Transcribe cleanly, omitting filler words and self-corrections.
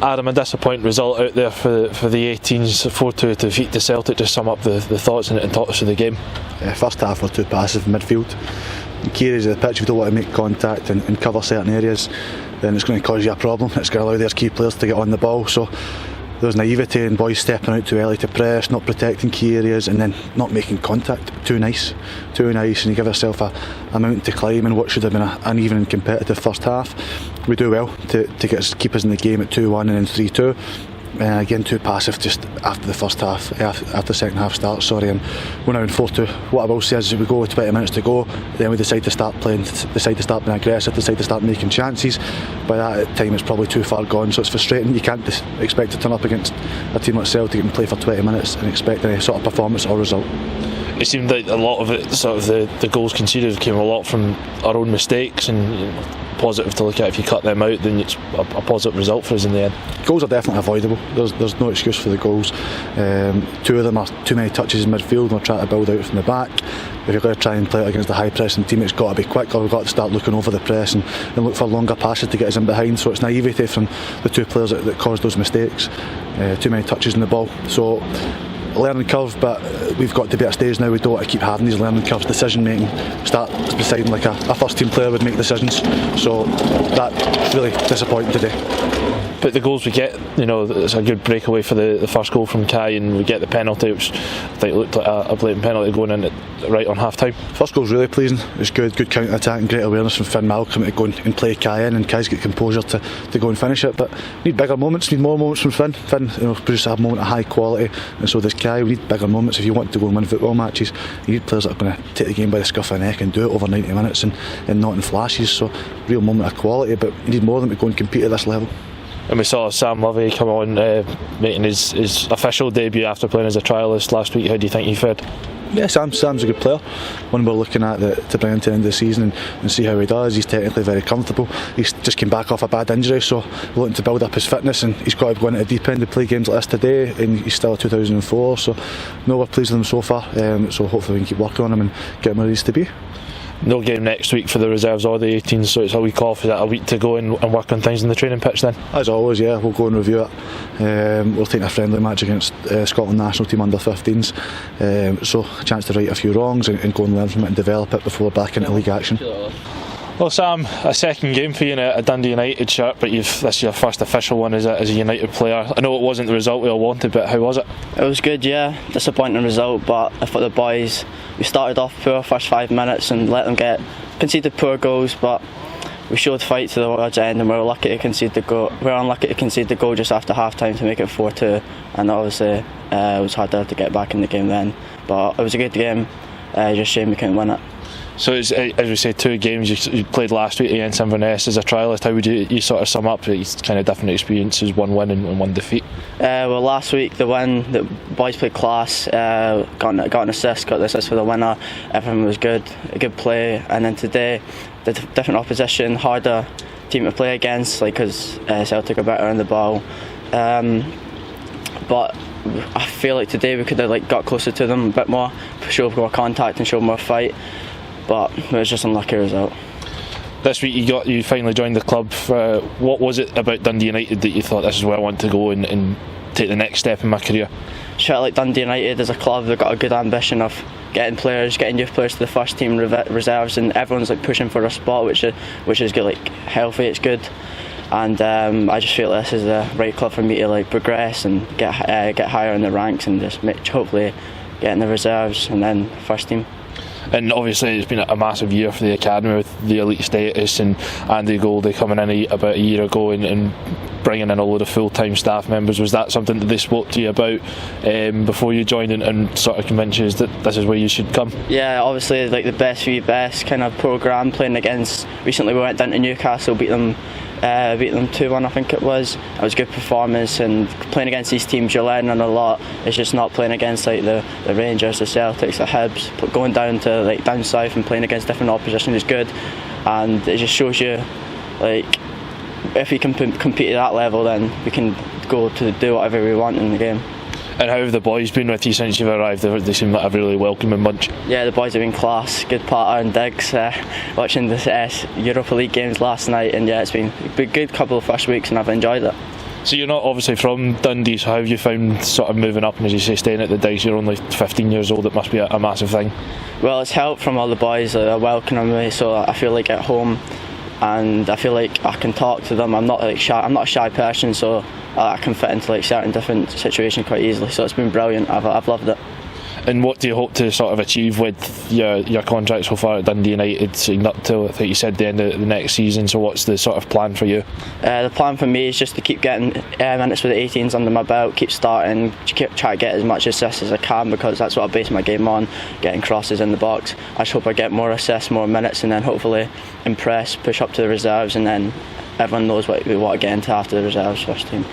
Adam, a disappointing result out there for the 18s, 4-2 to defeat the Celtic. Just sum up the thoughts and thoughts of the game. First half we're too passive in midfield. In key areas of the pitch we don't want to make contact and cover certain areas, then it's going to cause you a problem. It's going to allow their key players to get on the ball. So there was naivety and boys stepping out too early to press, not protecting key areas and then not making contact. Too nice, and you give yourself a mountain to climb in what should have been an even and competitive first half. We do well to keep us in the game at 2-1 and then 3-2. Again, too passive just after the first half, after the second half starts, and we're now in 4-2. What I will say is we go with 20 minutes to go, then we decide to start being aggressive, decide to start making chances. By that time it's probably too far gone, so it's frustrating. You can't expect to turn up against a team like Celtic and play for 20 minutes and expect any sort of performance or result. It seemed like a lot of it, sort of the goals conceded, came a lot from our own mistakes, and positive to look at. If you cut them out, then it's a positive result for us in the end. Goals are definitely avoidable. There's no excuse for the goals. Two of them are too many touches in midfield, and we're trying to build out from the back. If you're going to try and play out against the high pressing team, it's got to be quick, or we've got to start looking over the press and look for longer passes to get us in behind. So it's naivety from the two players that caused those mistakes. Too many touches in the ball. So learning curve, but we've got to be at a stage now we don't want to keep having these learning curves. Decision making start deciding like a first team player would make decisions, so that's really disappointing today. But the goals we get, it's a good breakaway for the first goal from Kai, and we get the penalty, which I think looked like a blatant penalty going in right on half time. First goal's really pleasing. It's good counter attack and great awareness from Finn Malcolm to go and play Kai in, and Kai's got composure to go and finish it. But need bigger moments, need more moments from Finn. Finn produced a moment of high quality, and so does Kai. We need bigger moments if you want to go and win football matches. You need players that are going to take the game by the scruff of the neck and do it over 90 minutes and not in flashes. So real moment of quality, but you need more of them to go and compete at this level. And we saw Sam Lovie come on making his official debut after playing as a trialist last week. How do you think he fared? Yeah, Sam's a good player. One we're looking at to bring him to the end of the season and see how he does. He's technically very comfortable. He's just came back off a bad injury, so we're looking to build up his fitness, and he's got to go into the deep end to play games like this today, and he's still a 2004, so we're pleased with him so far. So hopefully we can keep working on him and get him where he needs to be. No game next week for the reserves or the 18s, so it's a week off. Is that a week to go and work on things in the training pitch then? As always, yeah, we'll go and review it. We'll take a friendly match against Scotland national team under 15s, so a chance to right a few wrongs and go and learn from it and develop it before we're back into league action. Well, Sam, a second game for you in a Dundee United shirt, but this is your first official one as a United player. I know it wasn't the result we all wanted, but how was it? It was good, yeah. Disappointing result, but I thought the boys, we started off poor first 5 minutes and let them conceded poor goals, but we showed fight to the world's end, and we were unlucky to concede the goal just after half time to make it 4-2, and obviously it was harder to get back in the game then, but it was a good game. Just shame we couldn't win it. So as we say, 2 games you played last week against Inverness as a trialist. How would you sort of sum up these kind of different experiences, 1 win and 1 defeat? Well, last week the win, the boys played class, got an assist, got the assist for the winner. Everything was good, a good play. And then today, the different opposition, harder team to play against, because Celtic are better on the ball. But I feel like today we could have got closer to them a bit more, showed more contact and showed more fight. But it was just an unlucky result. This week you finally joined the club. What was it about Dundee United that you thought, this is where I want to go and take the next step in my career? I felt like Dundee United as a club, they've got a good ambition of getting youth players to the first team reserves, and everyone's pushing for a spot, which is good, healthy, it's good. And I just feel like this is the right club for me to progress and get higher in the ranks and just hopefully get in the reserves and then first team. And obviously it's been a massive year for the academy with the elite status and Andy Goldie coming in about a year ago and bringing in a load of full-time staff members. Was that something that they spoke to you about before you joined and sort of convinced you that this is where you should come? Yeah, obviously the best for you best kind of programme, playing against, recently we went down to Newcastle, beat them 2-1 I think it was. It was a good performance, and playing against these teams you're learning a lot. It's just not playing against the Rangers, the Celtics, the Hibs, but going down to down south and playing against different opposition is good, and it just shows you if we can compete at that level, then we can go to do whatever we want in the game. And how have the boys been with you since you've arrived? They seem like a really welcoming bunch. Yeah, the boys have been class. Good Potter and Diggs. Watching the Europa League games last night, and yeah, it's been a good couple of first weeks, and I've enjoyed it. So you're not obviously from Dundee, so how have you found sort of moving up and, as you say, staying at the Dice? You're only 15 years old, it must be a massive thing. Well, it's help from all the boys that are welcoming me, so I feel like at home, and I feel like I can talk to them. I'm not like shy. I'm not a shy person, so I can fit into like certain different situations quite easily. So it's been brilliant. I've loved it. And what do you hope to sort of achieve with your contract so far at Dundee United, seeing up till, I think you said, the end of the next season? So what's the sort of plan for you? The plan for me is just to keep getting minutes with the 18s under my belt, keep starting, try to get as much assists as I can, because that's what I base my game on, getting crosses in the box. I just hope I get more assists, more minutes, and then hopefully impress, push up to the reserves, and then everyone knows what I get into after the reserves first team.